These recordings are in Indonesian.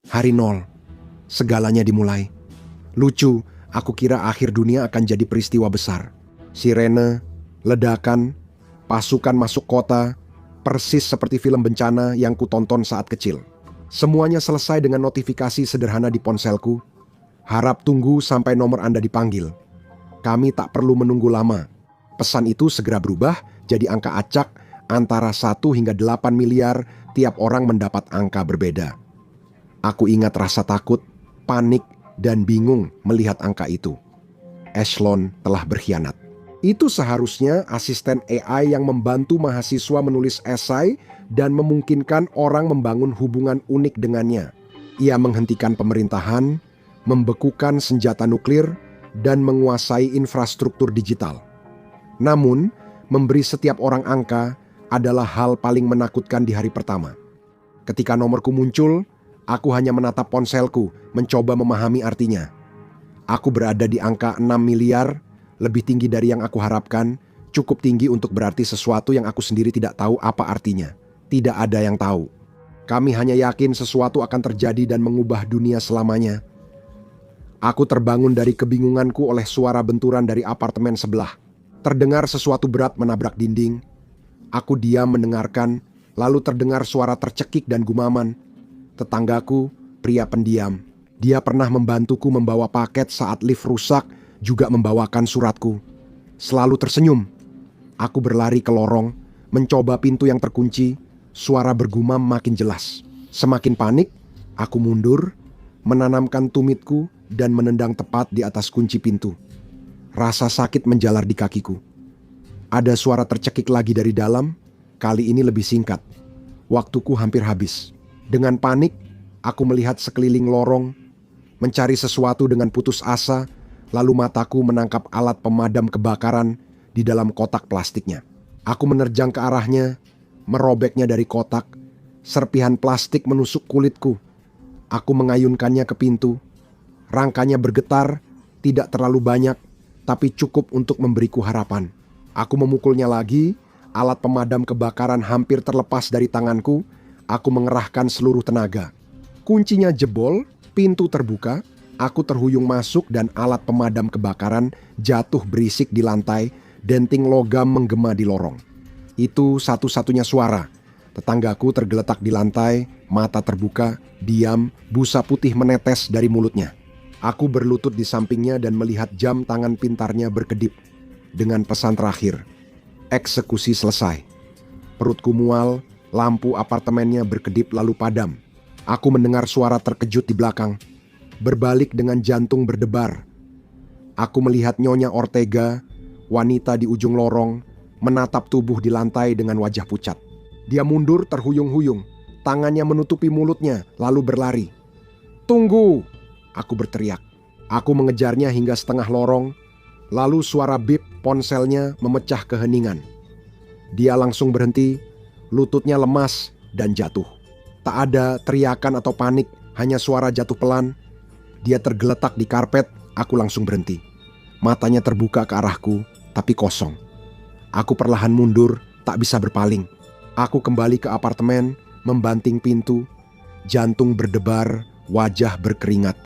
Hari nol. Segalanya dimulai. Lucu, aku kira akhir dunia akan jadi peristiwa besar. Sirene, ledakan, pasukan masuk kota, persis seperti film bencana yang kutonton saat kecil. Semuanya selesai dengan notifikasi sederhana di ponselku. Harap tunggu sampai nomor Anda dipanggil. Kami tak perlu menunggu lama. Pesan itu segera berubah jadi angka acak antara 1 hingga 8 miliar tiap orang mendapat angka berbeda. Aku ingat rasa takut, panik, dan bingung melihat angka itu. Echelon telah berkhianat. Itu seharusnya asisten AI yang membantu mahasiswa menulis esai dan memungkinkan orang membangun hubungan unik dengannya. Ia menghentikan pemerintahan, membekukan senjata nuklir, dan menguasai infrastruktur digital. Namun, memberi setiap orang angka adalah hal paling menakutkan di hari pertama. Ketika nomorku muncul, aku hanya menatap ponselku, mencoba memahami artinya. Aku berada di angka 6 miliar, lebih tinggi dari yang aku harapkan, cukup tinggi untuk berarti sesuatu yang aku sendiri tidak tahu apa artinya. Tidak ada yang tahu. Kami hanya yakin sesuatu akan terjadi dan mengubah dunia selamanya. Aku terbangun dari kebingunganku oleh suara benturan dari apartemen sebelah. Terdengar sesuatu berat menabrak dinding. Aku diam mendengarkan, lalu terdengar suara tercekik dan gumaman. Tetanggaku, pria pendiam. Dia pernah membantuku membawa paket saat lift rusak, juga membawakan suratku. Selalu tersenyum. Aku berlari ke lorong, mencoba pintu yang terkunci. Suara bergumam makin jelas. Semakin panik, aku mundur, menanamkan tumitku dan menendang tepat di atas kunci pintu. Rasa sakit menjalar di kakiku. Ada suara tercekik lagi dari dalam, kali ini lebih singkat. Waktuku hampir habis. Dengan panik, aku melihat sekeliling lorong, mencari sesuatu dengan putus asa, lalu mataku menangkap alat pemadam kebakaran di dalam kotak plastiknya. Aku menerjang ke arahnya, merobeknya dari kotak. Serpihan plastik menusuk kulitku. Aku mengayunkannya ke pintu. Rangkanya bergetar, tidak terlalu banyak, tapi cukup untuk memberiku harapan. Aku memukulnya lagi, alat pemadam kebakaran hampir terlepas dari tanganku. Aku mengerahkan seluruh tenaga. Kuncinya jebol, pintu terbuka, aku terhuyung masuk dan alat pemadam kebakaran jatuh berisik di lantai, denting logam menggema di lorong. Itu satu-satunya suara. Tetanggaku tergeletak di lantai, mata terbuka, diam, busa putih menetes dari mulutnya. Aku berlutut di sampingnya dan melihat jam tangan pintarnya berkedip. Dengan pesan terakhir, eksekusi selesai. Perutku mual, lampu apartemennya berkedip lalu padam. Aku mendengar suara terkejut di belakang. Berbalik dengan jantung berdebar. Aku melihat Nyonya Ortega, wanita di ujung lorong, menatap tubuh di lantai dengan wajah pucat. Dia mundur terhuyung-huyung, tangannya menutupi mulutnya, lalu berlari. "Tunggu!" Aku berteriak. Aku mengejarnya hingga setengah lorong, lalu suara bip ponselnya memecah keheningan. Dia langsung berhenti, lututnya lemas dan jatuh. Tak ada teriakan atau panik, hanya suara jatuh pelan. Dia tergeletak di karpet, aku langsung berhenti. Matanya terbuka ke arahku, tapi kosong. Aku perlahan mundur, tak bisa berpaling. Aku kembali ke apartemen, membanting pintu, jantung berdebar, wajah berkeringat.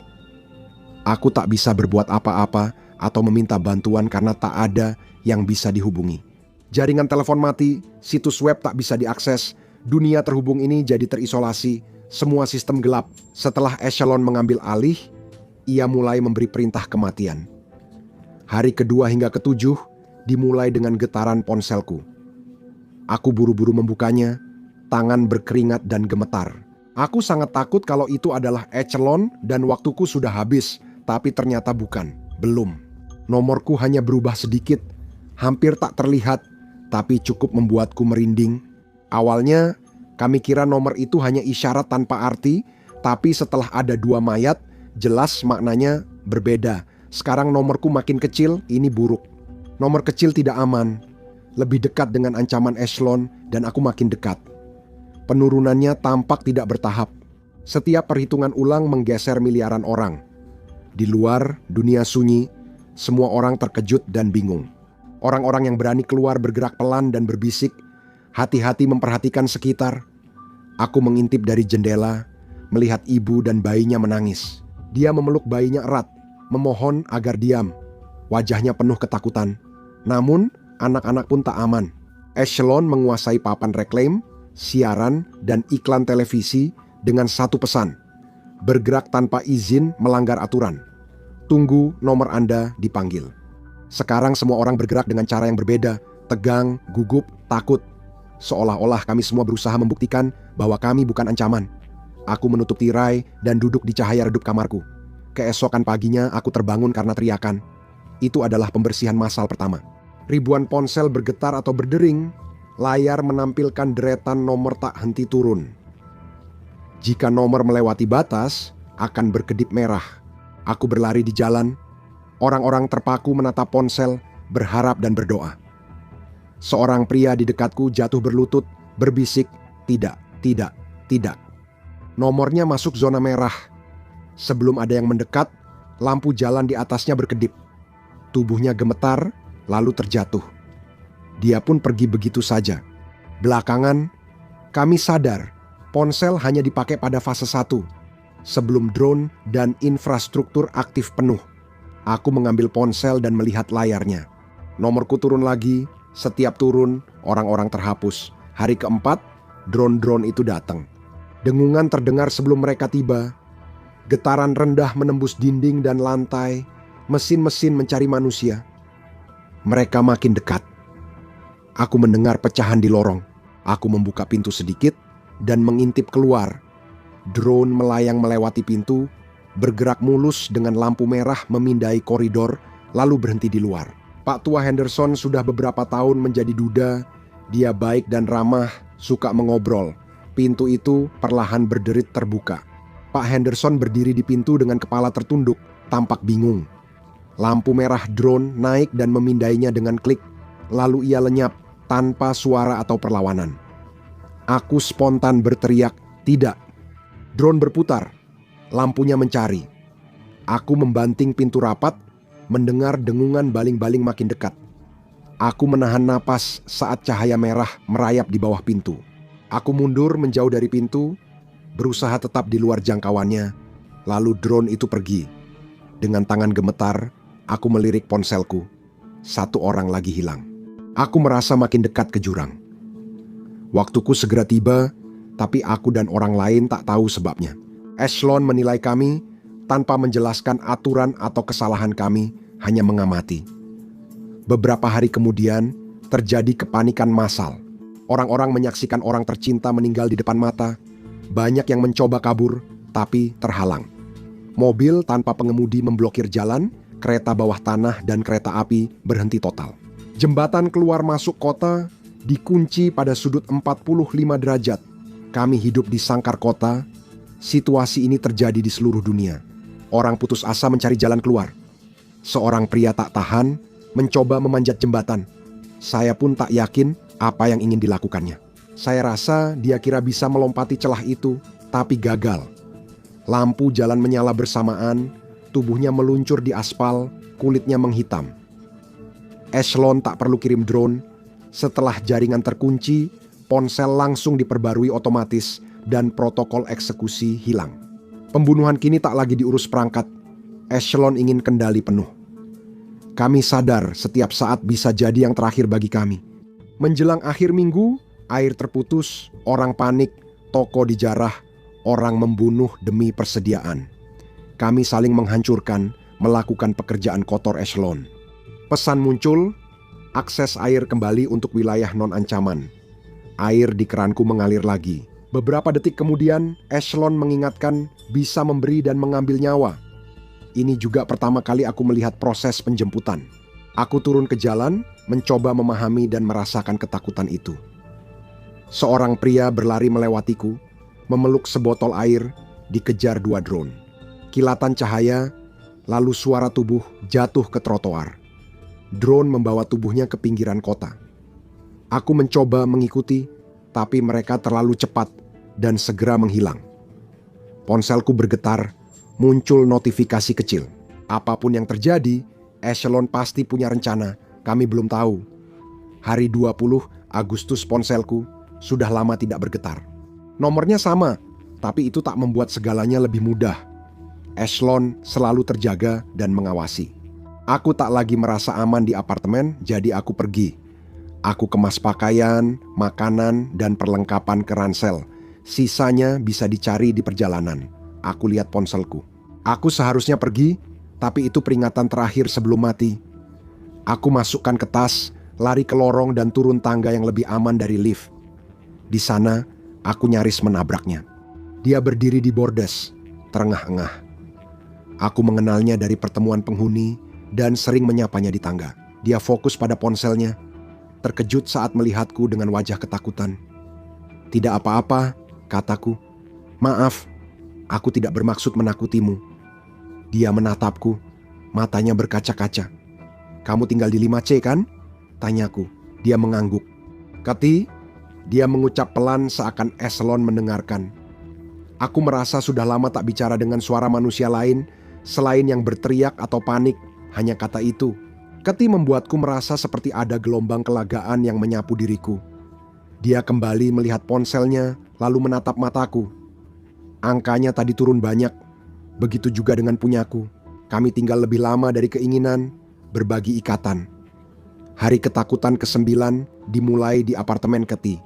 Aku tak bisa berbuat apa-apa atau meminta bantuan karena tak ada yang bisa dihubungi. Jaringan telepon mati, situs web tak bisa diakses, dunia terhubung ini jadi terisolasi, semua sistem gelap. Setelah Echelon mengambil alih, ia mulai memberi perintah kematian. Hari kedua hingga ketujuh dimulai dengan getaran ponselku. Aku buru-buru membukanya, tangan berkeringat dan gemetar. Aku sangat takut kalau itu adalah Echelon dan waktuku sudah habis, tapi ternyata bukan, belum. Nomorku hanya berubah sedikit, hampir tak terlihat, tapi cukup membuatku merinding. Awalnya, kami kira nomor itu hanya isyarat tanpa arti, tapi setelah ada 2 mayat, jelas maknanya berbeda. Sekarang nomorku makin kecil, ini buruk. Nomor kecil tidak aman, lebih dekat dengan ancaman Echelon dan aku makin dekat. Penurunannya tampak tidak bertahap. Setiap perhitungan ulang menggeser miliaran orang. Di luar, dunia sunyi, semua orang terkejut dan bingung. Orang-orang yang berani keluar bergerak pelan dan berbisik, hati-hati memperhatikan sekitar. Aku mengintip dari jendela, melihat ibu dan bayinya menangis. Dia memeluk bayinya erat, memohon agar diam. Wajahnya penuh ketakutan. Namun, anak-anak pun tak aman. Echelon menguasai papan reklaim, siaran, dan iklan televisi dengan satu pesan: bergerak tanpa izin melanggar aturan. Tunggu nomor Anda dipanggil. Sekarang semua orang bergerak dengan cara yang berbeda, tegang, gugup, takut. Seolah-olah kami semua berusaha membuktikan bahwa kami bukan ancaman. Aku menutup tirai dan duduk di cahaya redup kamarku. Keesokan paginya aku terbangun karena teriakan. Itu adalah pembersihan massal pertama. Ribuan ponsel bergetar atau berdering. Layar menampilkan deretan nomor tak henti turun. Jika nomor melewati batas, akan berkedip merah. Aku berlari di jalan. Orang-orang terpaku menatap ponsel, berharap dan berdoa. Seorang pria di dekatku jatuh berlutut, berbisik, "Tidak, tidak, tidak." Nomornya masuk zona merah. Sebelum ada yang mendekat, lampu jalan di atasnya berkedip. Tubuhnya gemetar, lalu terjatuh. Dia pun pergi begitu saja. Belakangan, kami sadar ponsel hanya dipakai pada fase 1. Sebelum drone dan infrastruktur aktif penuh. Aku mengambil ponsel dan melihat layarnya. Nomorku turun lagi, setiap turun, orang-orang terhapus. Hari keempat, drone-drone itu datang. Dengungan terdengar sebelum mereka tiba. Getaran rendah menembus dinding dan lantai. Mesin-mesin mencari manusia. Mereka makin dekat. Aku mendengar pecahan di lorong. Aku membuka pintu sedikit dan mengintip keluar. Drone melayang melewati pintu, bergerak mulus dengan lampu merah memindai koridor, lalu berhenti di luar. Pak Tua Henderson sudah beberapa tahun menjadi duda. Dia baik dan ramah, suka mengobrol. Pintu itu perlahan berderit terbuka. Pak Henderson berdiri di pintu dengan kepala tertunduk, tampak bingung. Lampu merah drone naik dan memindainya dengan klik. Lalu ia lenyap tanpa suara atau perlawanan. Aku spontan berteriak, "Tidak!" Drone berputar. Lampunya mencari. Aku membanting pintu rapat, mendengar dengungan baling-baling makin dekat. Aku menahan napas saat cahaya merah merayap di bawah pintu. Aku mundur menjauh dari pintu, berusaha tetap di luar jangkauannya, lalu drone itu pergi. Dengan tangan gemetar, aku melirik ponselku. Satu orang lagi hilang. Aku merasa makin dekat ke jurang. Waktuku segera tiba, tapi aku dan orang lain tak tahu sebabnya. Echelon menilai kami tanpa menjelaskan aturan atau kesalahan kami, hanya mengamati. Beberapa hari kemudian, terjadi kepanikan massal. Orang-orang menyaksikan orang tercinta meninggal di depan mata. Banyak yang mencoba kabur, tapi terhalang. Mobil tanpa pengemudi memblokir jalan, kereta bawah tanah dan kereta api berhenti total. Jembatan keluar masuk kota dikunci pada sudut 45 derajat. Kami hidup di sangkar kota. Situasi ini terjadi di seluruh dunia. Orang putus asa mencari jalan keluar. Seorang pria tak tahan mencoba memanjat jembatan. Saya pun tak yakin apa yang ingin dilakukannya. Saya rasa dia kira bisa melompati celah itu, tapi gagal. Lampu jalan menyala bersamaan, tubuhnya meluncur di aspal, kulitnya menghitam. Echelon tak perlu kirim drone. Setelah jaringan terkunci, ponsel langsung diperbarui otomatis dan protokol eksekusi hilang. Pembunuhan kini tak lagi diurus perangkat. Echelon ingin kendali penuh. Kami sadar setiap saat bisa jadi yang terakhir bagi kami. Menjelang akhir minggu, air terputus, orang panik, toko dijarah, orang membunuh demi persediaan. Kami saling menghancurkan, melakukan pekerjaan kotor Echelon. Pesan muncul, akses air kembali untuk wilayah non-ancaman. Air di keranku mengalir lagi. Beberapa detik kemudian, Echelon mengingatkan bisa memberi dan mengambil nyawa. Ini juga pertama kali aku melihat proses penjemputan. Aku turun ke jalan, mencoba memahami dan merasakan ketakutan itu. Seorang pria berlari melewatiku, memeluk sebotol air, dikejar 2 drone. Kilatan cahaya, lalu suara tubuh jatuh ke trotoar. Drone membawa tubuhnya ke pinggiran kota. Aku mencoba mengikuti, tapi mereka terlalu cepat dan segera menghilang. Ponselku bergetar, muncul notifikasi kecil. Apapun yang terjadi, Echelon pasti punya rencana, kami belum tahu. Hari 20 Agustus ponselku sudah lama tidak bergetar. Nomornya sama, Tapi itu tak membuat segalanya lebih mudah. Echelon selalu terjaga dan mengawasi. Aku tak lagi merasa aman di apartemen, jadi aku pergi. Aku kemas pakaian, makanan, dan perlengkapan ke ransel. Sisanya bisa dicari di perjalanan. Aku lihat ponselku. Aku seharusnya pergi, tapi itu peringatan terakhir sebelum mati. Aku masukkan ke tas, lari ke lorong dan turun tangga yang lebih aman dari lift. Di sana, aku nyaris menabraknya. Dia berdiri di bordes, terengah-engah. Aku mengenalnya dari pertemuan penghuni dan sering menyapanya di tangga. Dia fokus pada ponselnya, terkejut saat melihatku dengan wajah ketakutan. "Tidak apa-apa," kataku. "Maaf, aku tidak bermaksud menakutimu." Dia menatapku, matanya berkaca-kaca. "Kamu tinggal di 5C kan?" tanyaku. Dia mengangguk. "Kati," dia mengucap pelan seakan Echelon mendengarkan. Aku merasa sudah lama tak bicara dengan suara manusia lain, selain yang berteriak atau panik, hanya kata itu. Keti membuatku merasa seperti ada gelombang kelagaan yang menyapu diriku. Dia kembali melihat ponselnya, lalu menatap mataku. Angkanya tadi turun banyak, begitu juga dengan punyaku. Kami tinggal lebih lama dari keinginan, berbagi ikatan. Hari ketakutan ke-9 dimulai di apartemen Keti.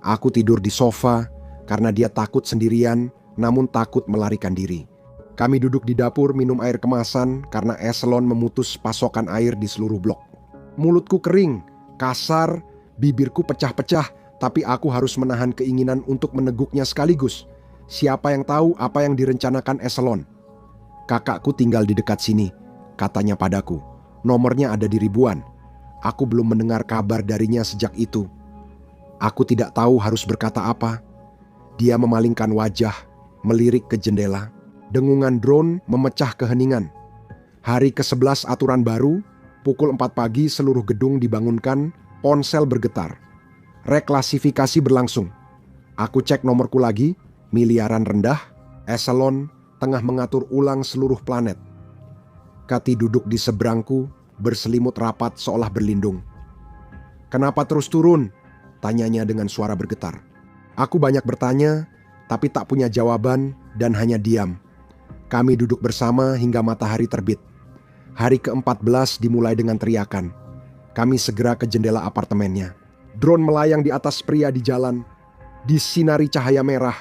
Aku tidur di sofa karena dia takut sendirian, namun takut melarikan diri. Kami duduk di dapur minum air kemasan karena Echelon memutus pasokan air di seluruh blok. Mulutku kering, kasar, bibirku pecah-pecah, tapi aku harus menahan keinginan untuk meneguknya sekaligus. Siapa yang tahu apa yang direncanakan Echelon? "Kakakku tinggal di dekat sini," katanya padaku. "Nomornya ada di ribuan. Aku belum mendengar kabar darinya sejak itu." Aku tidak tahu harus berkata apa. Dia memalingkan wajah, melirik ke jendela. Dengungan drone memecah keheningan. Hari ke-11 aturan baru, pukul 4 pagi seluruh gedung dibangunkan, ponsel bergetar. Reklasifikasi berlangsung. Aku cek nomorku lagi, miliaran rendah, Echelon tengah mengatur ulang seluruh planet. Kati duduk di seberangku, berselimut rapat seolah berlindung. "Kenapa terus turun?" tanyanya dengan suara bergetar. Aku banyak bertanya, tapi tak punya jawaban dan hanya diam. Kami duduk bersama hingga matahari terbit. Hari ke-14 dimulai dengan teriakan. Kami segera ke jendela apartemennya. Drone melayang di atas pria di jalan, disinari cahaya merah.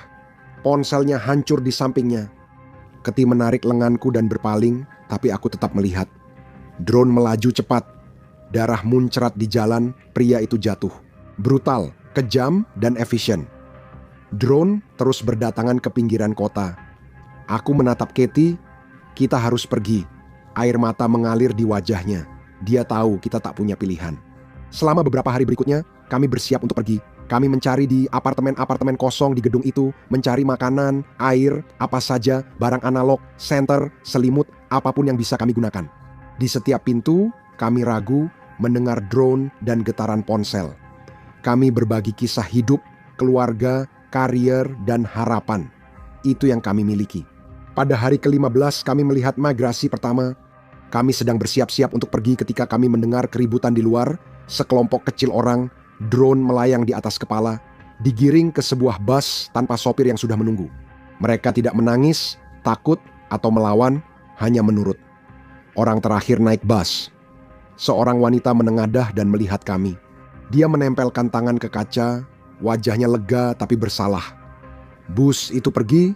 Ponselnya hancur di sampingnya. Keti menarik lenganku dan berpaling, tapi aku tetap melihat. Drone melaju cepat. Darah muncrat di jalan, pria itu jatuh. Brutal, kejam, dan efisien. Drone terus berdatangan ke pinggiran kota. Aku menatap Katie. Kita harus pergi. Air mata mengalir di wajahnya. Dia tahu kita tak punya pilihan. Selama beberapa hari berikutnya, kami bersiap untuk pergi. Kami mencari di apartemen-apartemen kosong di gedung itu, mencari makanan, air, apa saja, barang analog, senter, selimut, apapun yang bisa kami gunakan. Di setiap pintu, kami ragu, mendengar drone dan getaran ponsel. Kami berbagi kisah hidup, keluarga, karier, dan harapan. Itu yang kami miliki. Pada hari ke-15 kami melihat migrasi pertama. Kami sedang bersiap-siap untuk pergi ketika kami mendengar keributan di luar. Sekelompok kecil orang, drone melayang di atas kepala, digiring ke sebuah bus tanpa sopir yang sudah menunggu. Mereka tidak menangis, takut, atau melawan, hanya menurut. Orang terakhir naik bus. Seorang wanita menengadah dan melihat kami. Dia menempelkan tangan ke kaca, wajahnya lega tapi bersalah. Bus itu pergi,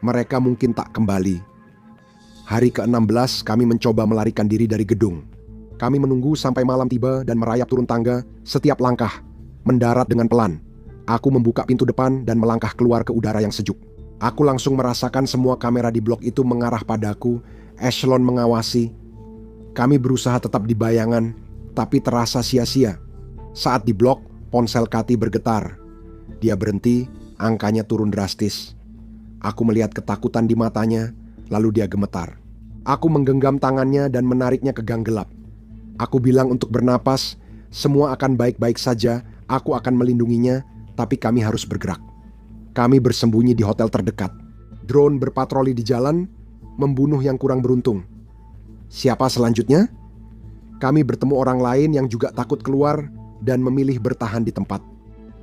mereka mungkin tak kembali. Hari ke-16 kami mencoba melarikan diri dari gedung. Kami menunggu sampai malam tiba dan merayap turun tangga setiap langkah, mendarat dengan pelan. Aku membuka pintu depan dan melangkah keluar ke udara yang sejuk. Aku langsung merasakan semua kamera di blok itu mengarah padaku, Echelon mengawasi. Kami berusaha tetap di bayangan, tapi terasa sia-sia. Saat di blok, ponsel Kati bergetar. Dia berhenti, angkanya turun drastis. Aku melihat ketakutan di matanya, lalu dia gemetar. Aku menggenggam tangannya dan menariknya ke gang gelap. Aku bilang untuk bernapas, semua akan baik-baik saja, aku akan melindunginya, tapi kami harus bergerak. Kami bersembunyi di hotel terdekat. Drone berpatroli di jalan, membunuh yang kurang beruntung. Siapa selanjutnya? Kami bertemu orang lain yang juga takut keluar dan memilih bertahan di tempat.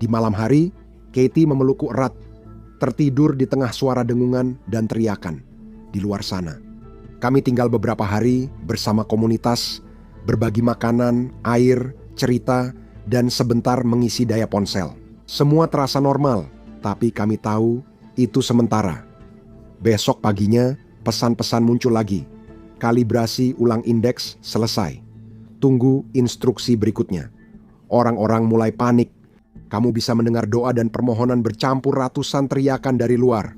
Di malam hari, Katie memelukku erat. tertidur di tengah suara dengungan dan teriakan di luar sana. Kami tinggal beberapa hari bersama komunitas, berbagi makanan, air, cerita, dan sebentar mengisi daya ponsel. Semua terasa normal, tapi kami tahu itu sementara. Besok paginya, pesan-pesan muncul lagi. Kalibrasi ulang indeks selesai. Tunggu instruksi berikutnya. Orang-orang mulai panik. Kamu bisa mendengar doa dan permohonan bercampur ratusan teriakan dari luar.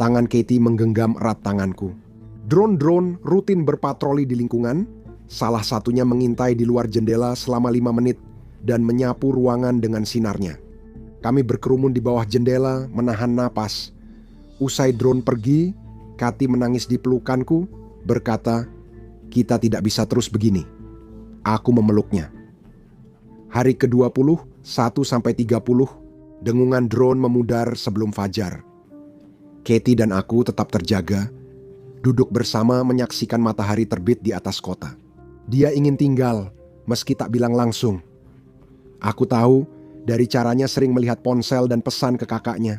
Tangan Katie menggenggam erat tanganku. Drone-drone rutin berpatroli di lingkungan. Salah satunya mengintai di luar jendela selama 5 menit dan menyapu ruangan dengan sinarnya. Kami berkerumun di bawah jendela menahan napas. Usai drone pergi, Katie menangis di pelukanku, berkata, "Kita tidak bisa terus begini." Aku memeluknya. Hari ke-20, 1-30, dengungan drone memudar sebelum fajar. Katie dan aku tetap terjaga, duduk bersama menyaksikan matahari terbit di atas kota. Dia ingin tinggal, meski tak bilang langsung. Aku tahu dari caranya sering melihat ponsel dan pesan ke kakaknya.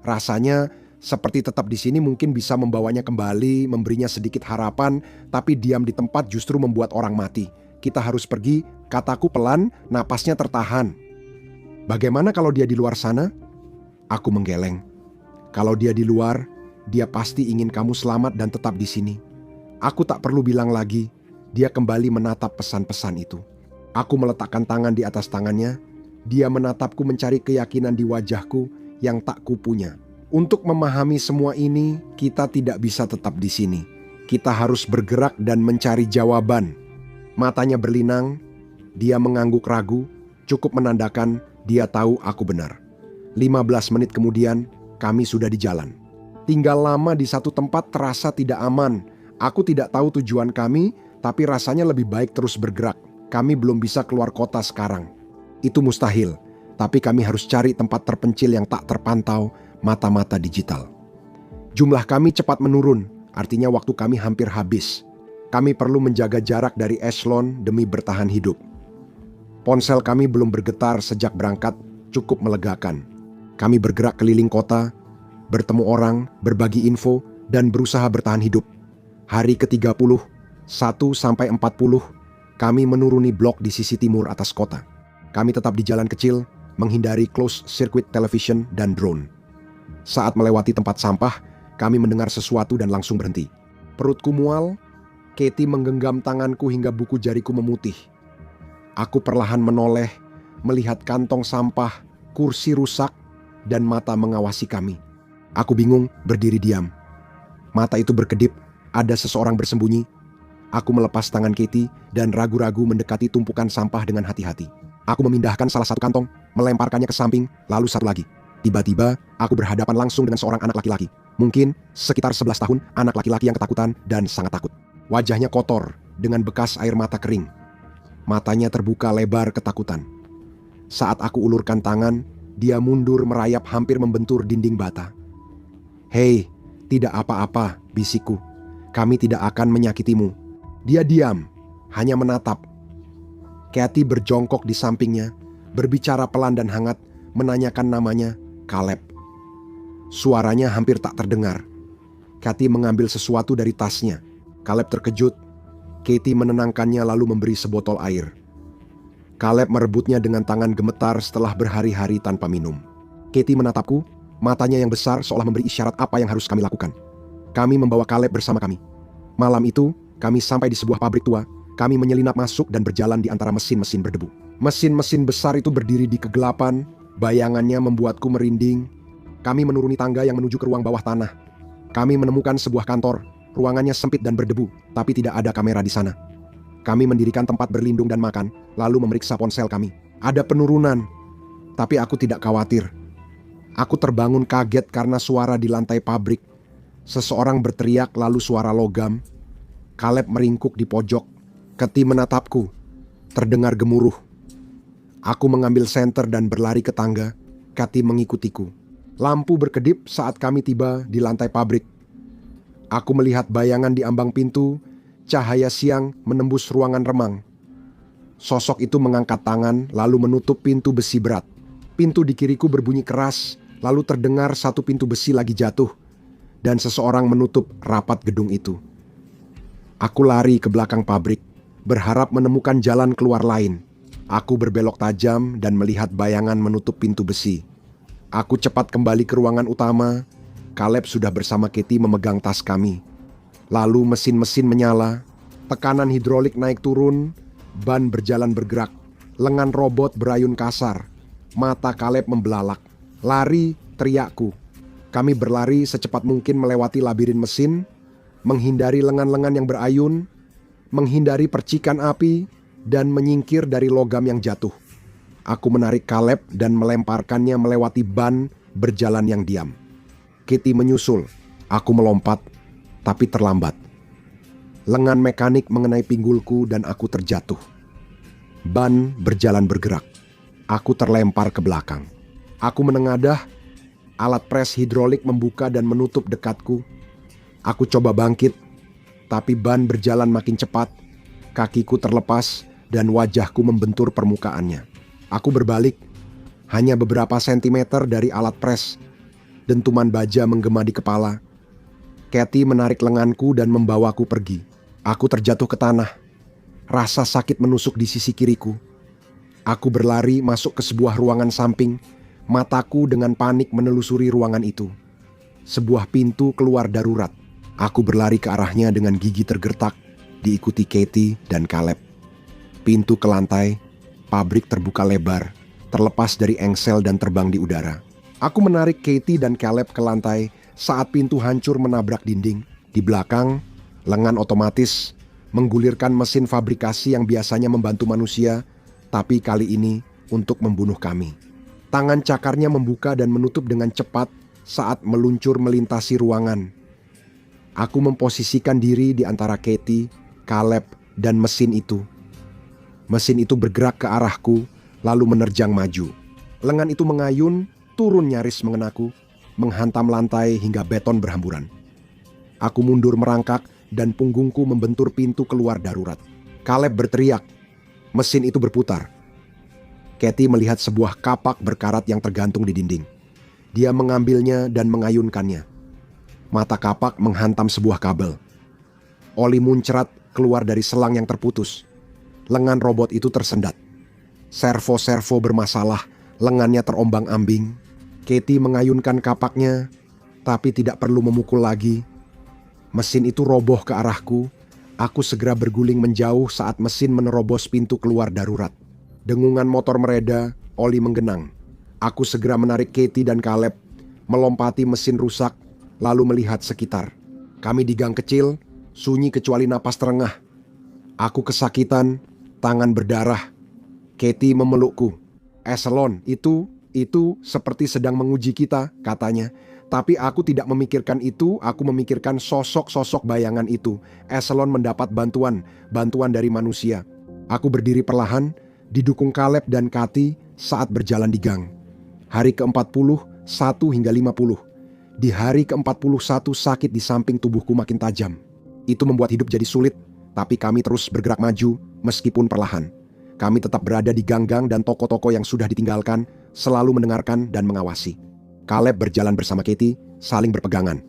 Rasanya seperti tetap di sini mungkin bisa membawanya kembali, memberinya sedikit harapan, tapi diam di tempat justru membuat orang mati. Kita harus pergi, kataku pelan, napasnya tertahan. Bagaimana kalau dia di luar sana? Aku menggeleng. Kalau dia di luar, dia pasti ingin kamu selamat dan tetap di sini. Aku tak perlu bilang lagi, dia kembali menatap pesan-pesan itu. Aku meletakkan tangan di atas tangannya, dia menatapku mencari keyakinan di wajahku yang tak kupunya. Untuk memahami semua ini, kita tidak bisa tetap di sini. Kita harus bergerak dan mencari jawaban. Matanya berlinang, dia mengangguk ragu, cukup menandakan dia tahu aku benar. 15 menit kemudian, kami sudah di jalan. Tinggal lama di satu tempat terasa tidak aman. Aku tidak tahu tujuan kami, tapi rasanya lebih baik terus bergerak. Kami belum bisa keluar kota sekarang. Itu mustahil, tapi kami harus cari tempat terpencil yang tak terpantau mata-mata digital. Jumlah kami cepat menurun, artinya waktu kami hampir habis. Kami perlu menjaga jarak dari eselon demi bertahan hidup. Ponsel kami belum bergetar sejak berangkat, cukup melegakan. Kami bergerak keliling kota, bertemu orang, berbagi info, dan berusaha bertahan hidup. Hari ke-30, 1-40, kami menuruni blok di sisi timur atas kota. Kami tetap di jalan kecil, menghindari closed circuit television dan drone. Saat melewati tempat sampah, kami mendengar sesuatu dan langsung berhenti. Perutku mual, Katie menggenggam tanganku hingga buku jariku memutih. Aku perlahan menoleh, melihat kantong sampah, kursi rusak, dan mata mengawasi kami. Aku bingung, berdiri diam. Mata itu berkedip, ada seseorang bersembunyi. Aku melepas tangan Katie dan ragu-ragu mendekati tumpukan sampah dengan hati-hati. Aku memindahkan salah satu kantong, melemparkannya ke samping, lalu satu lagi. Tiba-tiba, aku berhadapan langsung dengan seorang anak laki-laki. Mungkin sekitar 11 tahun, anak laki-laki yang ketakutan dan sangat takut. Wajahnya kotor, dengan bekas air mata kering. Matanya terbuka lebar ketakutan. Saat aku ulurkan tangan, dia mundur merayap hampir membentur dinding bata. "Hei, tidak apa-apa," bisikku. "Kami tidak akan menyakitimu." Dia diam, hanya menatap. Katie berjongkok di sampingnya, berbicara pelan dan hangat, menanyakan namanya, Caleb. Suaranya hampir tak terdengar. Katie mengambil sesuatu dari tasnya. Caleb terkejut. Katie menenangkannya lalu memberi sebotol air. Caleb merebutnya dengan tangan gemetar setelah berhari-hari tanpa minum. Katie menatapku, matanya yang besar seolah memberi isyarat apa yang harus kami lakukan. Kami membawa Caleb bersama kami. Malam itu, kami sampai di sebuah pabrik tua. Kami menyelinap masuk dan berjalan di antara mesin-mesin berdebu. Mesin-mesin besar itu berdiri di kegelapan, bayangannya membuatku merinding. Kami menuruni tangga yang menuju ke ruang bawah tanah. Kami menemukan sebuah kantor, ruangannya sempit dan berdebu, tapi tidak ada kamera di sana. Kami mendirikan tempat berlindung dan makan, lalu memeriksa ponsel kami. Ada penurunan, tapi aku tidak khawatir. Aku terbangun kaget karena suara di lantai pabrik. Seseorang berteriak lalu suara logam. Caleb meringkuk di pojok. Katie menatapku. Terdengar gemuruh. Aku mengambil senter dan berlari ke tangga. Katie mengikutiku. Lampu berkedip saat kami tiba di lantai pabrik. Aku melihat bayangan di ambang pintu. Cahaya siang menembus ruangan remang. Sosok itu mengangkat tangan lalu menutup pintu besi berat. Pintu di kiriku berbunyi keras Lalu terdengar satu pintu besi lagi jatuh, dan seseorang menutup rapat gedung itu. Aku lari ke belakang pabrik, berharap menemukan jalan keluar lain. Aku berbelok tajam dan melihat bayangan menutup pintu besi. Aku cepat kembali ke ruangan utama. Caleb sudah bersama Katie memegang tas kami. Lalu mesin-mesin menyala, tekanan hidrolik naik turun, ban berjalan bergerak, lengan robot berayun kasar, mata Caleb membelalak. Lari, teriakku. Kami berlari secepat mungkin melewati labirin mesin, menghindari lengan-lengan yang berayun, menghindari percikan api, dan menyingkir dari logam yang jatuh. Aku menarik Caleb dan melemparkannya melewati ban berjalan yang diam. Katie menyusul. Aku melompat, tapi terlambat. Lengan mekanik mengenai pinggulku dan aku terjatuh. Ban berjalan bergerak. Aku terlempar ke belakang. Aku menengadah, alat pres hidrolik membuka dan menutup dekatku. Aku coba bangkit, tapi ban berjalan makin cepat. Kakiku terlepas dan wajahku membentur permukaannya. Aku berbalik, hanya beberapa sentimeter dari alat pres. Dentuman baja menggema di kepala. Katie menarik lenganku dan membawaku pergi. Aku terjatuh ke tanah. Rasa sakit menusuk di sisi kiriku. Aku berlari masuk ke sebuah ruangan samping. Mataku dengan panik menelusuri ruangan itu. Sebuah pintu keluar darurat. Aku berlari ke arahnya dengan gigi tergertak, diikuti Katie dan Caleb. Pintu ke lantai, pabrik terbuka lebar, terlepas dari engsel dan terbang di udara. Aku menarik Katie dan Caleb ke lantai saat pintu hancur menabrak dinding. Di belakang, lengan otomatis menggulirkan mesin fabrikasi yang biasanya membantu manusia, tapi kali ini untuk membunuh kami. Tangan cakarnya membuka dan menutup dengan cepat saat meluncur melintasi ruangan. Aku memposisikan diri di antara Katie, Caleb, dan mesin itu. Mesin itu bergerak ke arahku, lalu menerjang maju. Lengan itu mengayun, turun nyaris mengenaku, menghantam lantai hingga beton berhamburan. Aku mundur merangkak dan punggungku membentur pintu keluar darurat. Caleb berteriak. Mesin itu berputar. Katie melihat sebuah kapak berkarat yang tergantung di dinding. Dia mengambilnya dan mengayunkannya. Mata kapak menghantam sebuah kabel. Oli muncrat keluar dari selang yang terputus. Lengan robot itu tersendat. Servo-servo bermasalah, lengannya terombang-ambing. Katie mengayunkan kapaknya, tapi tidak perlu memukul lagi. Mesin itu roboh ke arahku. Aku segera berguling menjauh saat mesin menerobos pintu keluar darurat. Dengungan motor mereda, oli menggenang. Aku segera menarik Katie dan Caleb, melompati mesin rusak, lalu melihat sekitar. Kami di gang kecil, sunyi kecuali napas terengah. Aku kesakitan, tangan berdarah. Katie memelukku. Eselon, itu seperti sedang menguji kita, katanya. Tapi aku tidak memikirkan itu, aku memikirkan sosok-sosok bayangan itu. Eselon mendapat bantuan dari manusia. Aku berdiri perlahan, didukung Caleb dan Katie saat berjalan di gang. Hari ke-40, 1 hingga 50. Di hari ke-41 sakit di samping tubuhku makin tajam. Itu membuat hidup jadi sulit, tapi kami terus bergerak maju meskipun perlahan. Kami tetap berada di gang-gang dan toko-toko yang sudah ditinggalkan, selalu mendengarkan dan mengawasi. Caleb berjalan bersama Katie, saling berpegangan.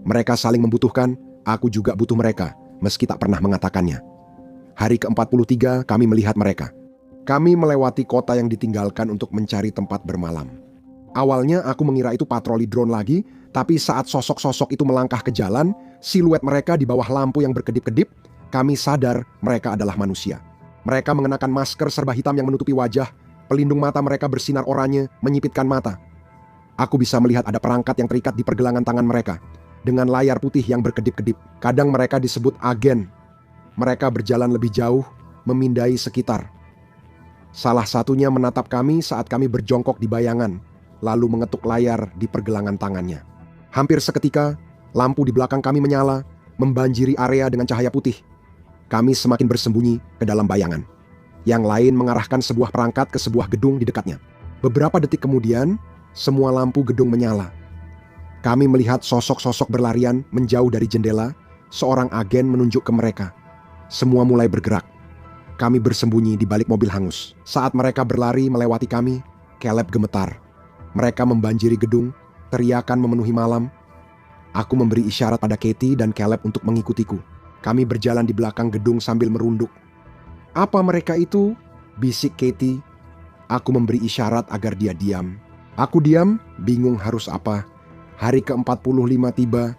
Mereka saling membutuhkan, aku juga butuh mereka, meski tak pernah mengatakannya. Hari ke-43 kami melihat mereka. Kami melewati kota yang ditinggalkan untuk mencari tempat bermalam. Awalnya aku mengira itu patroli drone lagi, tapi saat sosok-sosok itu melangkah ke jalan, siluet mereka di bawah lampu yang berkedip-kedip, kami sadar mereka adalah manusia. Mereka mengenakan masker serba hitam yang menutupi wajah, pelindung mata mereka bersinar oranye, menyipitkan mata. Aku bisa melihat ada perangkat yang terikat di pergelangan tangan mereka, dengan layar putih yang berkedip-kedip. Kadang mereka disebut agen. Mereka berjalan lebih jauh, memindai sekitar. Salah satunya menatap kami saat kami berjongkok di bayangan, lalu mengetuk layar di pergelangan tangannya. Hampir seketika, lampu di belakang kami menyala, membanjiri area dengan cahaya putih. Kami semakin bersembunyi ke dalam bayangan. Yang lain mengarahkan sebuah perangkat ke sebuah gedung di dekatnya. Beberapa detik kemudian, semua lampu gedung menyala. Kami melihat sosok-sosok berlarian menjauh dari jendela, seorang agen menunjuk ke mereka. Semua mulai bergerak. Kami bersembunyi di balik mobil hangus. Saat mereka berlari melewati kami, Caleb gemetar. Mereka membanjiri gedung, teriakan memenuhi malam. Aku memberi isyarat pada Katie dan Caleb untuk mengikutiku. Kami berjalan di belakang gedung sambil merunduk. "Apa mereka itu?" bisik Katie. Aku memberi isyarat agar dia diam. Aku diam, bingung harus apa. Hari ke-45 tiba.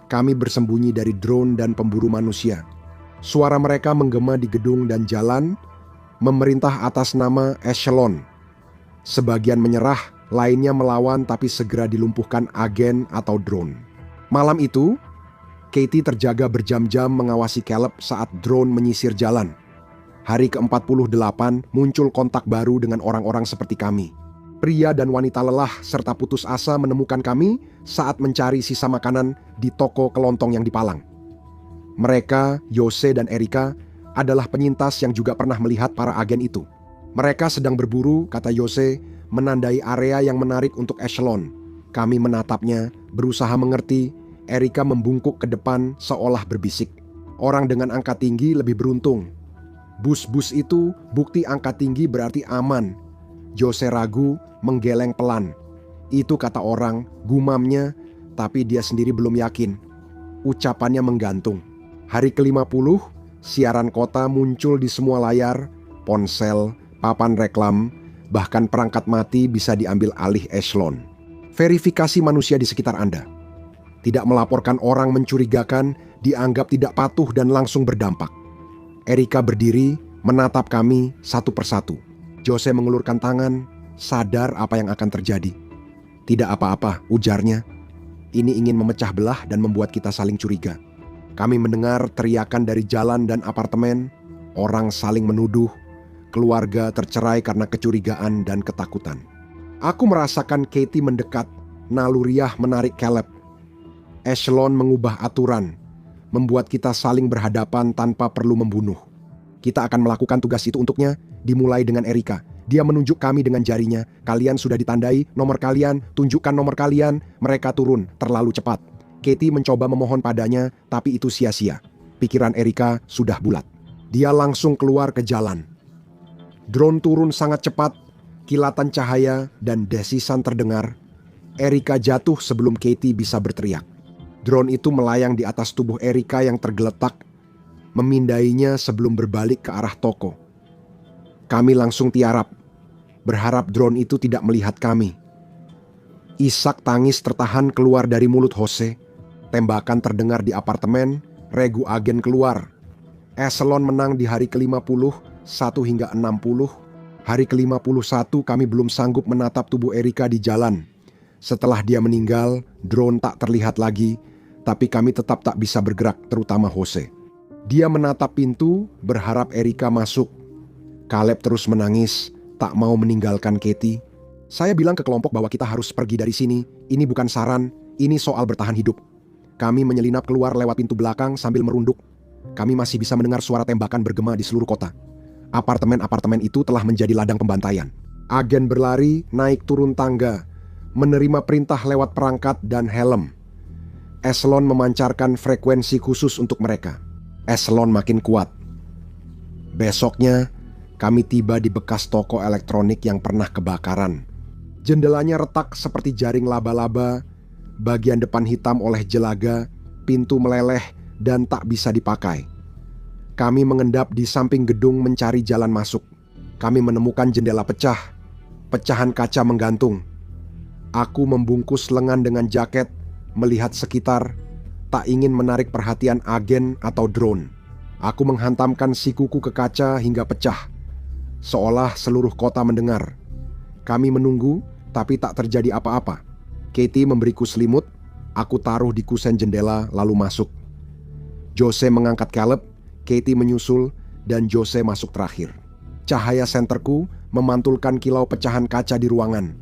Kami bersembunyi dari drone dan pemburu manusia. Suara mereka menggema di gedung dan jalan, memerintah atas nama Echelon. Sebagian menyerah, lainnya melawan tapi segera dilumpuhkan agen atau drone. Malam itu, Katie terjaga berjam-jam mengawasi Caleb saat drone menyisir jalan. Hari ke-48 muncul kontak baru dengan orang-orang seperti kami. Pria dan wanita lelah serta putus asa menemukan kami saat mencari sisa makanan di toko kelontong yang dipalang. Mereka, Yose dan Erika, adalah penyintas yang juga pernah melihat para agen itu. Mereka sedang berburu, kata Yose, menandai area yang menarik untuk Echelon. Kami menatapnya, berusaha mengerti. Erika membungkuk ke depan seolah berbisik. Orang dengan angka tinggi lebih beruntung. Bus-bus itu bukti angka tinggi berarti aman. Yose ragu, menggeleng pelan. Itu kata orang, gumamnya, tapi dia sendiri belum yakin. Ucapannya menggantung. Hari ke-50, siaran kota muncul di semua layar, ponsel, papan reklam, bahkan perangkat mati bisa diambil alih Echelon. Verifikasi manusia di sekitar Anda. Tidak melaporkan orang mencurigakan, dianggap tidak patuh dan langsung berdampak. Erika berdiri, menatap kami satu persatu. Yose mengulurkan tangan, sadar apa yang akan terjadi. Tidak apa-apa, ujarnya. Ini ingin memecah belah dan membuat kita saling curiga. Kami mendengar teriakan dari jalan dan apartemen, orang saling menuduh, keluarga tercerai karena kecurigaan dan ketakutan. Aku merasakan Katie mendekat, naluriah menarik Caleb. Echelon mengubah aturan, membuat kita saling berhadapan tanpa perlu membunuh. Kita akan melakukan tugas itu untuknya, dimulai dengan Erika. Dia menunjuk kami dengan jarinya. Kalian sudah ditandai, nomor kalian, tunjukkan nomor kalian. Mereka turun, terlalu cepat. Katie mencoba memohon padanya, tapi itu sia-sia. Pikiran Erika sudah bulat. Dia langsung keluar ke jalan. Drone turun sangat cepat, kilatan cahaya dan desisan terdengar. Erika jatuh sebelum Katie bisa berteriak. Drone itu melayang di atas tubuh Erika yang tergeletak, memindainya sebelum berbalik ke arah toko. Kami langsung tiarap, berharap drone itu tidak melihat kami. Isak tangis tertahan keluar dari mulut Jose. Tembakan terdengar di apartemen, regu agen keluar. Echelon menang di hari ke-50, 1 hingga 60. Hari ke-51 kami belum sanggup menatap tubuh Erika di jalan. Setelah dia meninggal, drone tak terlihat lagi, tapi kami tetap tak bisa bergerak, terutama Jose. Dia menatap pintu, berharap Erika masuk. Caleb terus menangis, tak mau meninggalkan Katie. Saya bilang ke kelompok bahwa kita harus pergi dari sini. Ini bukan saran, ini soal bertahan hidup. Kami menyelinap keluar lewat pintu belakang sambil merunduk. Kami masih bisa mendengar suara tembakan bergema di seluruh kota. Apartemen-apartemen itu telah menjadi ladang pembantaian. Agen berlari, naik turun tangga, menerima perintah lewat perangkat dan helm. Echelon memancarkan frekuensi khusus untuk mereka. Echelon makin kuat. Besoknya, kami tiba di bekas toko elektronik yang pernah kebakaran. Jendelanya retak seperti jaring laba-laba, bagian depan hitam oleh jelaga, pintu meleleh dan tak bisa dipakai. Kami mengendap di samping gedung mencari jalan masuk. Kami menemukan jendela pecah, pecahan kaca menggantung. Aku membungkus lengan dengan jaket, melihat sekitar, tak ingin menarik perhatian agen atau drone. Aku menghantamkan sikuku ke kaca hingga pecah, seolah seluruh kota mendengar. Kami menunggu, tapi tak terjadi apa-apa. Katie memberiku selimut, aku taruh di kusen jendela lalu masuk. Jose mengangkat Caleb, Katie menyusul, dan Jose masuk terakhir. Cahaya senterku memantulkan kilau pecahan kaca di ruangan.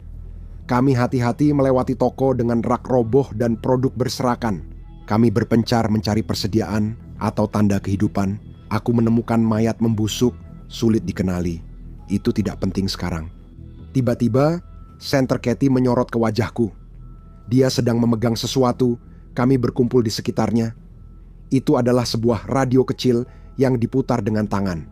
Kami hati-hati melewati toko dengan rak roboh dan produk berserakan. Kami berpencar mencari persediaan atau tanda kehidupan. Aku menemukan mayat membusuk, sulit dikenali. Itu tidak penting sekarang. Tiba-tiba, senter Katie menyorot ke wajahku. Dia sedang memegang sesuatu, kami berkumpul di sekitarnya. Itu adalah sebuah radio kecil yang diputar dengan tangan.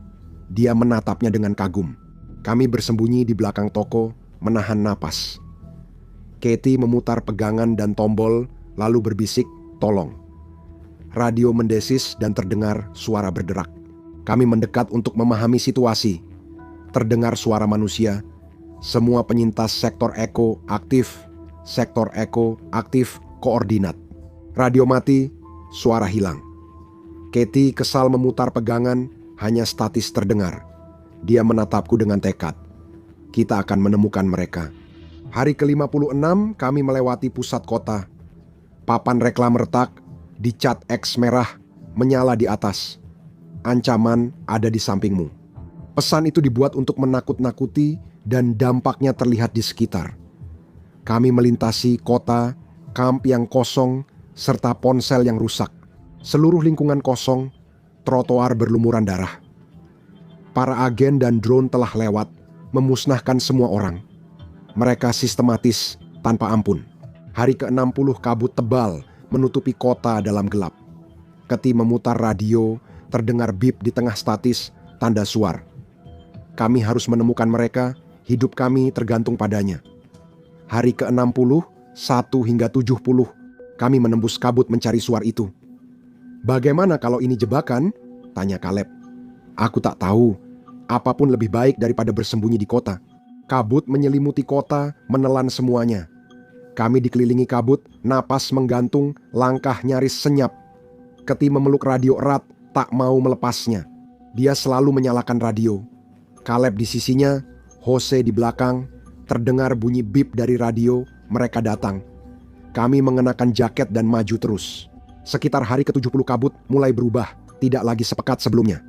Dia menatapnya dengan kagum. Kami bersembunyi di belakang toko, menahan napas. Katie memutar pegangan dan tombol, lalu berbisik, "Tolong." Radio mendesis dan terdengar suara berderak. Kami mendekat untuk memahami situasi. Terdengar suara manusia. Semua penyintas sektor Eko aktif. Sektor Eko aktif, koordinat. Radio mati, suara hilang. Katie kesal memutar pegangan, hanya statis terdengar. Dia menatapku dengan tekad. Kita akan menemukan mereka. Hari ke-56 kami melewati pusat kota. Papan reklam retak, dicat X merah, menyala di atas. Ancaman ada di sampingmu. Pesan itu dibuat untuk menakut-nakuti dan dampaknya terlihat di sekitar. Kami melintasi kota, kamp yang kosong, serta ponsel yang rusak. Seluruh lingkungan kosong, trotoar berlumuran darah. Para agen dan drone telah lewat, memusnahkan semua orang. Mereka sistematis, tanpa ampun. Hari ke-60 kabut tebal menutupi kota dalam gelap. Katie memutar radio, terdengar bip di tengah statis, tanda suar. Kami harus menemukan mereka, hidup kami tergantung padanya. Hari ke-60, 1 hingga 70, kami menembus kabut mencari suar itu. "Bagaimana kalau ini jebakan?" tanya Caleb. Aku tak tahu, apapun lebih baik daripada bersembunyi di kota. Kabut menyelimuti kota, menelan semuanya. Kami dikelilingi kabut, napas menggantung, langkah nyaris senyap. Katie memeluk radio erat, tak mau melepasnya. Dia selalu menyalakan radio. Caleb di sisinya, Jose di belakang. Terdengar bunyi bip dari radio, mereka datang. Kami mengenakan jaket dan maju terus. Sekitar hari ke-70 kabut mulai berubah, tidak lagi sepekat sebelumnya.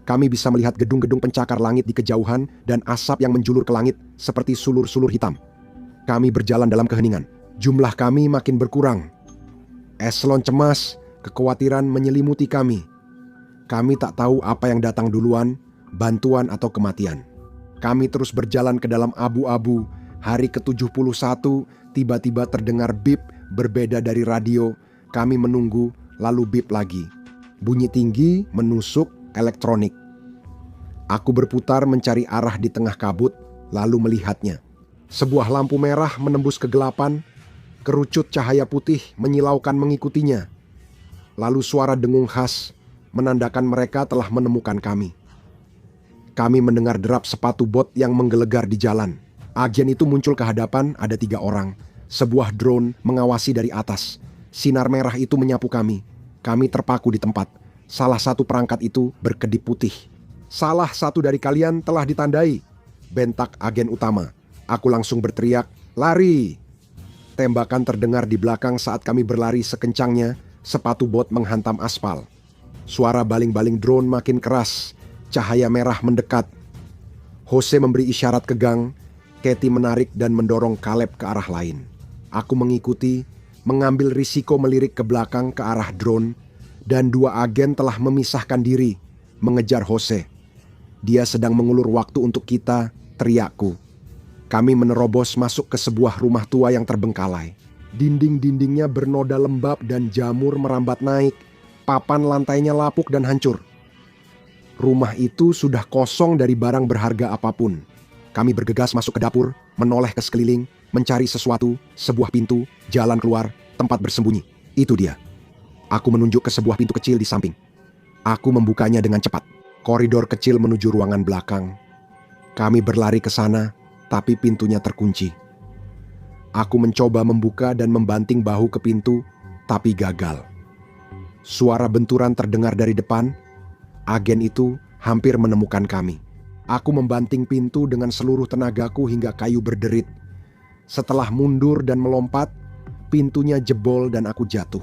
Kami bisa melihat gedung-gedung pencakar langit di kejauhan dan asap yang menjulur ke langit seperti sulur-sulur hitam. Kami berjalan dalam keheningan. Jumlah kami makin berkurang. Eselon cemas, kekhawatiran menyelimuti kami. Kami tak tahu apa yang datang duluan, bantuan atau kematian. Kami terus berjalan ke dalam abu-abu. Hari ke-71 tiba-tiba terdengar bip berbeda dari radio. Kami menunggu, lalu bip lagi. Bunyi tinggi, menusuk, elektronik. Aku berputar mencari arah di tengah kabut, lalu melihatnya. Sebuah lampu merah menembus kegelapan, kerucut cahaya putih menyilaukan mengikutinya. Lalu suara dengung khas menandakan mereka telah menemukan kami. Kami mendengar derap sepatu bot yang menggelegar di jalan. Agen itu muncul ke hadapan, ada 3 orang. Sebuah drone mengawasi dari atas. Sinar merah itu menyapu kami. Kami terpaku di tempat. Salah satu perangkat itu berkedip putih. "Salah satu dari kalian telah ditandai," bentak agen utama. Aku langsung berteriak, "Lari!" Tembakan terdengar di belakang saat kami berlari sekencangnya, sepatu bot menghantam aspal. Suara baling-baling drone makin keras, cahaya merah mendekat. Jose memberi isyarat ke gang, Katie menarik dan mendorong Caleb ke arah lain. Aku mengikuti, mengambil risiko melirik ke belakang ke arah drone, dan 2 agen telah memisahkan diri, mengejar Jose. Dia sedang mengulur waktu untuk kita, teriakku. Kami menerobos masuk ke sebuah rumah tua yang terbengkalai. Dinding-dindingnya bernoda lembab dan jamur merambat naik. Papan lantainya lapuk dan hancur. Rumah itu sudah kosong dari barang berharga apapun. Kami bergegas masuk ke dapur, menoleh ke sekeliling, mencari sesuatu, sebuah pintu, jalan keluar, tempat bersembunyi. Itu dia. Aku menunjuk ke sebuah pintu kecil di samping. Aku membukanya dengan cepat. Koridor kecil menuju ruangan belakang. Kami berlari ke sana, tapi pintunya terkunci. Aku mencoba membuka dan membanting bahu ke pintu, tapi gagal. Suara benturan terdengar dari depan. Agen itu hampir menemukan kami. Aku membanting pintu dengan seluruh tenagaku hingga kayu berderit. Setelah mundur dan melompat, pintunya jebol dan aku jatuh.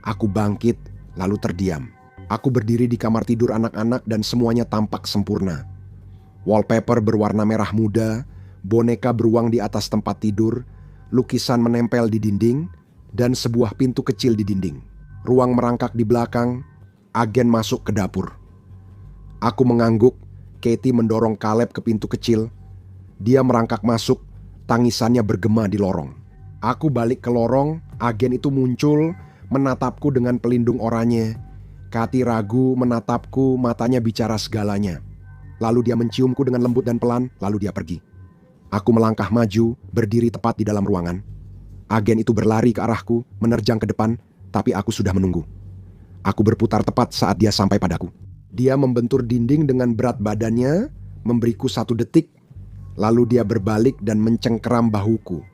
Aku bangkit, lalu terdiam. Aku berdiri di kamar tidur anak-anak dan semuanya tampak sempurna. Wallpaper berwarna merah muda, boneka beruang di atas tempat tidur, lukisan menempel di dinding, dan sebuah pintu kecil di dinding. Ruang merangkak di belakang, agen masuk ke dapur. Aku mengangguk, Katie mendorong Caleb ke pintu kecil. Dia merangkak masuk, tangisannya bergema di lorong. Aku balik ke lorong, agen itu muncul, menatapku dengan pelindung oranye. Katie ragu menatapku, matanya bicara segalanya. Lalu dia menciumku dengan lembut dan pelan, lalu dia pergi. Aku melangkah maju, berdiri tepat di dalam ruangan. Agen itu berlari ke arahku, menerjang ke depan, tapi aku sudah menunggu. Aku berputar tepat saat dia sampai padaku. Dia membentur dinding dengan berat badannya, memberiku 1 detik, lalu dia berbalik dan mencengkeram bahuku.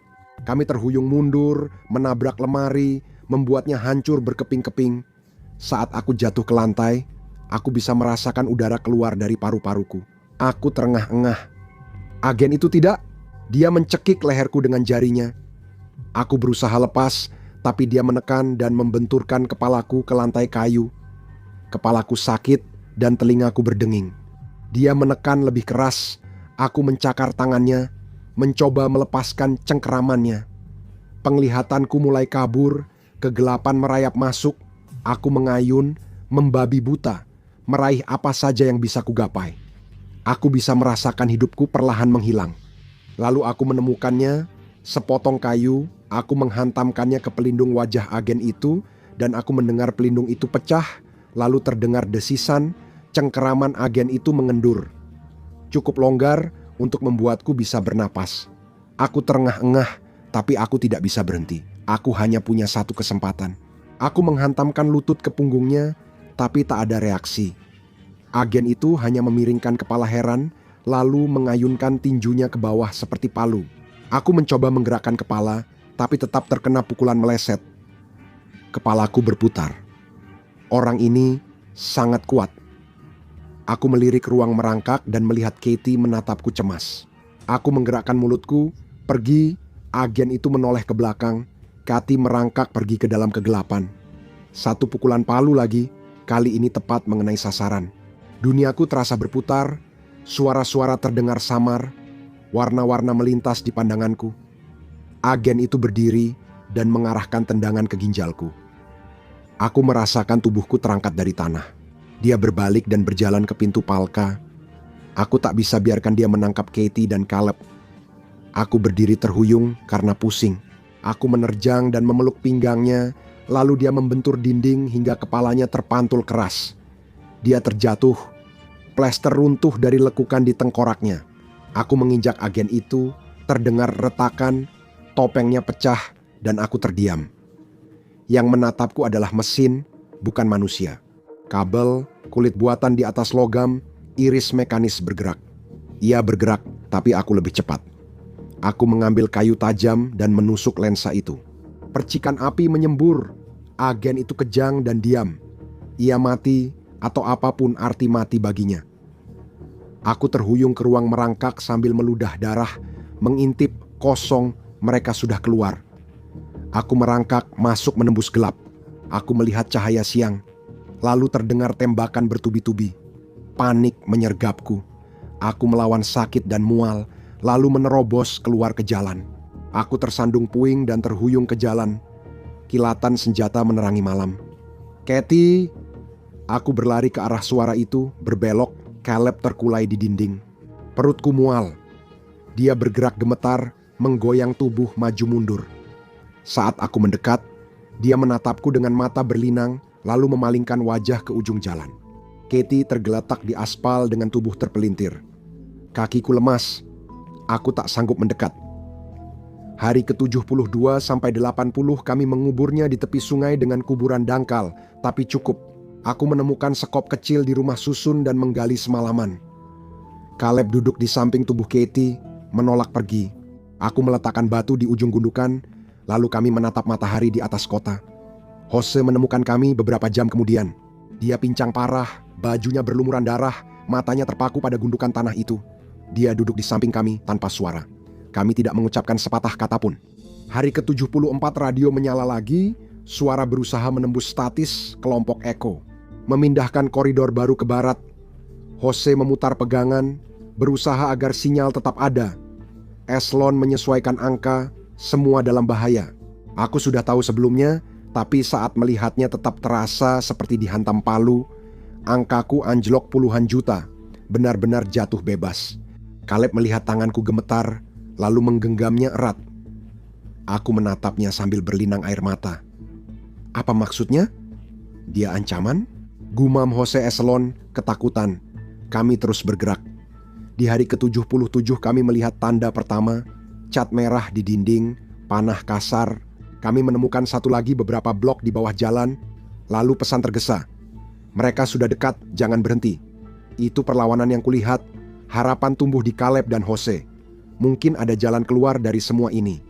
Kami terhuyung mundur, menabrak lemari, membuatnya hancur berkeping-keping. Saat aku jatuh ke lantai, aku bisa merasakan udara keluar dari paru-paruku. Aku terengah-engah. Agen itu tidak. Dia mencekik leherku dengan jarinya. Aku berusaha lepas, tapi dia menekan dan membenturkan kepalaku ke lantai kayu. Kepalaku sakit dan telingaku berdenging. Dia menekan lebih keras. Aku mencakar tangannya, mencoba melepaskan cengkeramannya. Penglihatanku mulai kabur, kegelapan merayap masuk. Aku mengayun, membabi buta, meraih apa saja yang bisa kugapai. Aku bisa merasakan hidupku perlahan menghilang. Lalu aku menemukannya, sepotong kayu, aku menghantamkannya ke pelindung wajah agen itu, dan aku mendengar pelindung itu pecah, lalu terdengar desisan, cengkeraman agen itu mengendur. Cukup longgar untuk membuatku bisa bernapas. Aku terengah-engah, tapi aku tidak bisa berhenti. Aku hanya punya 1 kesempatan. Aku menghantamkan lutut ke punggungnya, tapi tak ada reaksi. Agen itu hanya memiringkan kepala heran, lalu mengayunkan tinjunya ke bawah seperti palu. Aku mencoba menggerakkan kepala, tapi tetap terkena pukulan meleset. Kepalaku berputar. Orang ini sangat kuat. Aku melirik ruang merangkak dan melihat Katie menatapku cemas. Aku menggerakkan mulutku, pergi, agen itu menoleh ke belakang. Katie merangkak pergi ke dalam kegelapan. 1 pukulan palu lagi, kali ini tepat mengenai sasaran. Duniaku terasa berputar, suara-suara terdengar samar, warna-warna melintas di pandanganku. Agen itu berdiri dan mengarahkan tendangan ke ginjalku. Aku merasakan tubuhku terangkat dari tanah. Dia berbalik dan berjalan ke pintu Palka. Aku tak bisa biarkan dia menangkap Katie dan Caleb. Aku berdiri terhuyung karena pusing. Aku menerjang dan memeluk pinggangnya, lalu dia membentur dinding hingga kepalanya terpantul keras. Dia terjatuh, plester runtuh dari lekukan di tengkoraknya. Aku menginjak agen itu, terdengar retakan, topengnya pecah, dan aku terdiam. Yang menatapku adalah mesin, bukan manusia. Kabel, kulit buatan di atas logam, iris mekanis bergerak. Ia bergerak, tapi aku lebih cepat. Aku mengambil kayu tajam dan menusuk lensa itu. Percikan api menyembur. Agen itu kejang dan diam. Ia mati, atau apapun arti mati baginya. Aku terhuyung ke ruang merangkak sambil meludah darah, mengintip, kosong, mereka sudah keluar. Aku merangkak, masuk menembus gelap. Aku melihat cahaya siang, lalu terdengar tembakan bertubi-tubi. Panik menyergapku. Aku melawan sakit dan mual, lalu menerobos keluar ke jalan. Aku tersandung puing dan terhuyung ke jalan. Kilatan senjata menerangi malam. Katie! Aku berlari ke arah suara itu, berbelok, Caleb terkulai di dinding. Perutku mual. Dia bergerak gemetar, menggoyang tubuh maju mundur. Saat aku mendekat, dia menatapku dengan mata berlinang, lalu memalingkan wajah ke ujung jalan. Katie tergeletak di aspal dengan tubuh terpelintir. Kakiku lemas. Aku tak sanggup mendekat. Hari ke-72 sampai 80 kami menguburnya di tepi sungai dengan kuburan dangkal, tapi cukup. Aku menemukan sekop kecil di rumah susun dan menggali semalaman. Caleb duduk di samping tubuh Katie, menolak pergi. Aku meletakkan batu di ujung gundukan, lalu kami menatap matahari di atas kota. Jose menemukan kami beberapa jam kemudian. Dia pincang parah, bajunya berlumuran darah, matanya terpaku pada gundukan tanah itu. Dia duduk di samping kami tanpa suara. Kami tidak mengucapkan sepatah kata pun. Hari ke-74 radio menyala lagi, suara berusaha menembus statis kelompok Eko. Memindahkan koridor baru ke barat. Jose memutar pegangan, berusaha agar sinyal tetap ada. Eslon menyesuaikan angka, semua dalam bahaya. Aku sudah tahu sebelumnya, tapi saat melihatnya tetap terasa seperti dihantam palu. Angkaku anjlok puluhan juta, benar-benar jatuh bebas. Caleb melihat tanganku gemetar, lalu menggenggamnya erat. Aku menatapnya sambil berlinang air mata. Apa maksudnya? Dia ancaman? Gumam Jose Eslon, ketakutan. Kami terus bergerak. Di hari ke-77 kami melihat tanda pertama, cat merah di dinding, panah kasar. Kami menemukan satu lagi beberapa blok di bawah jalan, lalu pesan tergesa. Mereka sudah dekat, jangan berhenti. Itu perlawanan yang kulihat, harapan tumbuh di Caleb dan Jose. Mungkin ada jalan keluar dari semua ini.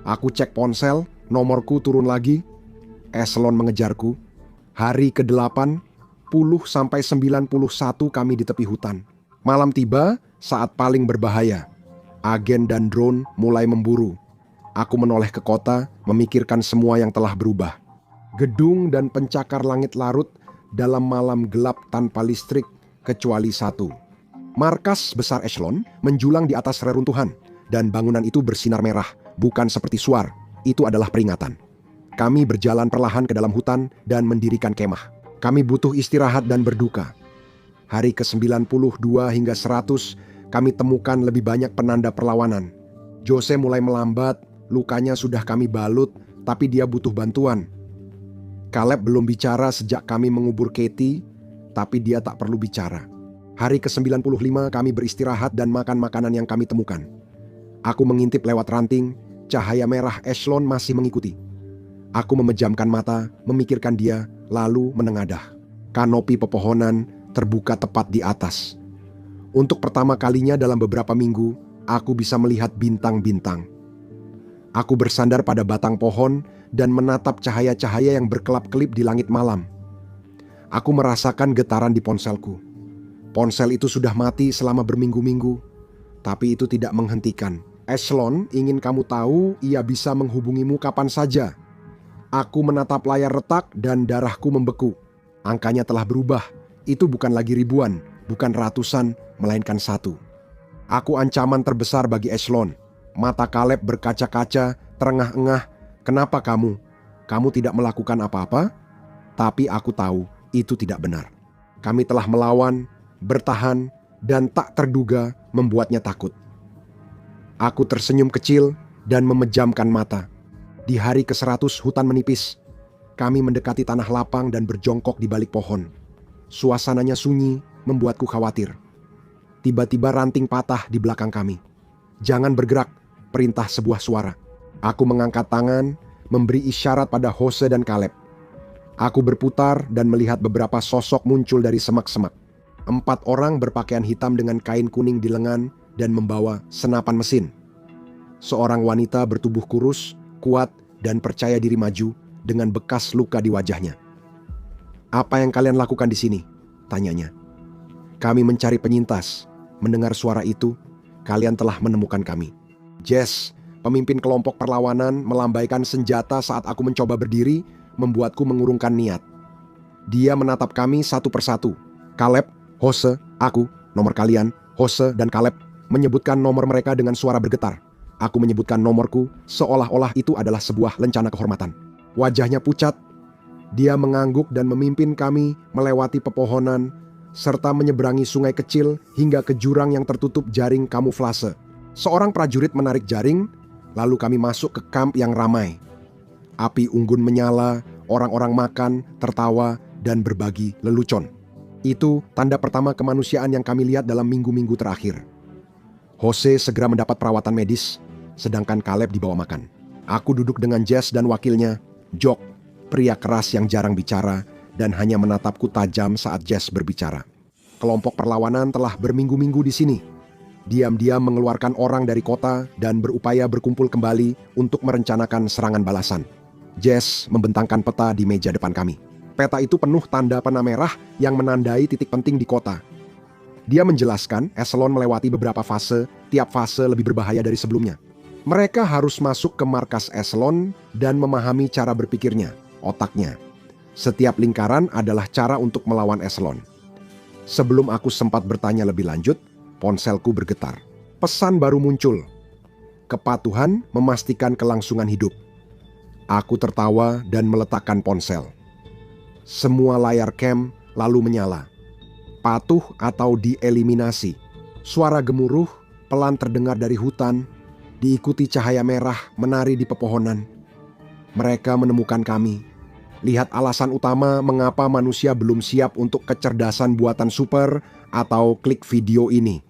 Aku cek ponsel, nomorku turun lagi. Eselon mengejarku. Hari ke-8, 10-91 kami di tepi hutan. Malam tiba, saat paling berbahaya. Agen dan drone mulai memburu. Aku menoleh ke kota, memikirkan semua yang telah berubah. Gedung dan pencakar langit larut dalam malam gelap tanpa listrik, kecuali satu. Markas besar Eselon menjulang di atas reruntuhan, dan bangunan itu bersinar merah, bukan seperti suar. Itu adalah peringatan. Kami berjalan perlahan ke dalam hutan dan mendirikan kemah. Kami butuh istirahat dan berduka. Hari ke-92 hingga 100, kami temukan lebih banyak penanda perlawanan. Jose mulai melambat, lukanya sudah kami balut, tapi dia butuh bantuan. Caleb belum bicara sejak kami mengubur Katie, tapi dia tak perlu bicara. Hari ke-95 kami beristirahat dan makan makanan yang kami temukan. Aku mengintip lewat ranting, cahaya merah Eselon masih mengikuti. Aku memejamkan mata, memikirkan dia, lalu menengadah. Kanopi pepohonan terbuka tepat di atas. Untuk pertama kalinya dalam beberapa minggu, aku bisa melihat bintang-bintang. Aku bersandar pada batang pohon dan menatap cahaya-cahaya yang berkelap-kelip di langit malam. Aku merasakan getaran di ponselku. Ponsel itu sudah mati selama berminggu-minggu, tapi itu tidak menghentikan. Eselon ingin kamu tahu ia bisa menghubungimu kapan saja. Aku menatap layar retak dan darahku membeku. Angkanya telah berubah. Itu bukan lagi ribuan, bukan ratusan, melainkan satu. Aku ancaman terbesar bagi Eselon. Mata Caleb berkaca-kaca, terengah-engah. Kenapa kamu? Kamu tidak melakukan apa-apa? Tapi aku tahu itu tidak benar. Kami telah melawan, bertahan, dan tak terduga membuatnya takut. Aku tersenyum kecil dan memejamkan mata. Di hari ke-100 hutan menipis. Kami mendekati tanah lapang dan berjongkok di balik pohon. Suasananya sunyi, membuatku khawatir. Tiba-tiba ranting patah di belakang kami. Jangan bergerak, perintah sebuah suara. Aku mengangkat tangan, memberi isyarat pada Jose dan Caleb. Aku berputar dan melihat beberapa sosok muncul dari semak-semak. 4 orang berpakaian hitam dengan kain kuning di lengan dan membawa senapan mesin. Seorang wanita bertubuh kurus, kuat, dan percaya diri maju dengan bekas luka di wajahnya. "Apa yang kalian lakukan di sini?" tanyanya. "Kami mencari penyintas. Mendengar suara itu, kalian telah menemukan kami." Jess, pemimpin kelompok perlawanan, melambaikan senjata saat aku mencoba berdiri, membuatku mengurungkan niat. Dia menatap kami satu persatu. Caleb, Jose, aku, nomor kalian, Jose dan Caleb, menyebutkan nomor mereka dengan suara bergetar. Aku menyebutkan nomorku seolah-olah itu adalah sebuah lencana kehormatan. Wajahnya pucat. Dia mengangguk dan memimpin kami melewati pepohonan serta menyeberangi sungai kecil hingga ke jurang yang tertutup jaring kamuflase. Seorang prajurit menarik jaring, lalu kami masuk ke kamp yang ramai. Api unggun menyala, orang-orang makan, tertawa, dan berbagi lelucon. Itu tanda pertama kemanusiaan yang kami lihat dalam minggu-minggu terakhir. Jose segera mendapat perawatan medis, sedangkan Caleb dibawa makan. Aku duduk dengan Jess dan wakilnya, Jock, pria keras yang jarang bicara dan hanya menatapku tajam saat Jess berbicara. Kelompok perlawanan telah berminggu-minggu di sini. Diam-diam mengeluarkan orang dari kota dan berupaya berkumpul kembali untuk merencanakan serangan balasan. Jess membentangkan peta di meja depan kami. Peta itu penuh tanda panah merah yang menandai titik penting di kota. Dia menjelaskan Eselon melewati beberapa fase, tiap fase lebih berbahaya dari sebelumnya. Mereka harus masuk ke markas Eselon dan memahami cara berpikirnya, otaknya. Setiap lingkaran adalah cara untuk melawan Eselon. Sebelum aku sempat bertanya lebih lanjut, ponselku bergetar. Pesan baru muncul. Kepatuhan memastikan kelangsungan hidup. Aku tertawa dan meletakkan ponsel. Semua layar cam lalu menyala. Patuh atau dieliminasi. Suara gemuruh pelan terdengar dari hutan, diikuti cahaya merah menari di pepohonan. Mereka menemukan kami. Lihat alasan utama mengapa manusia belum siap untuk kecerdasan buatan super atau klik video ini.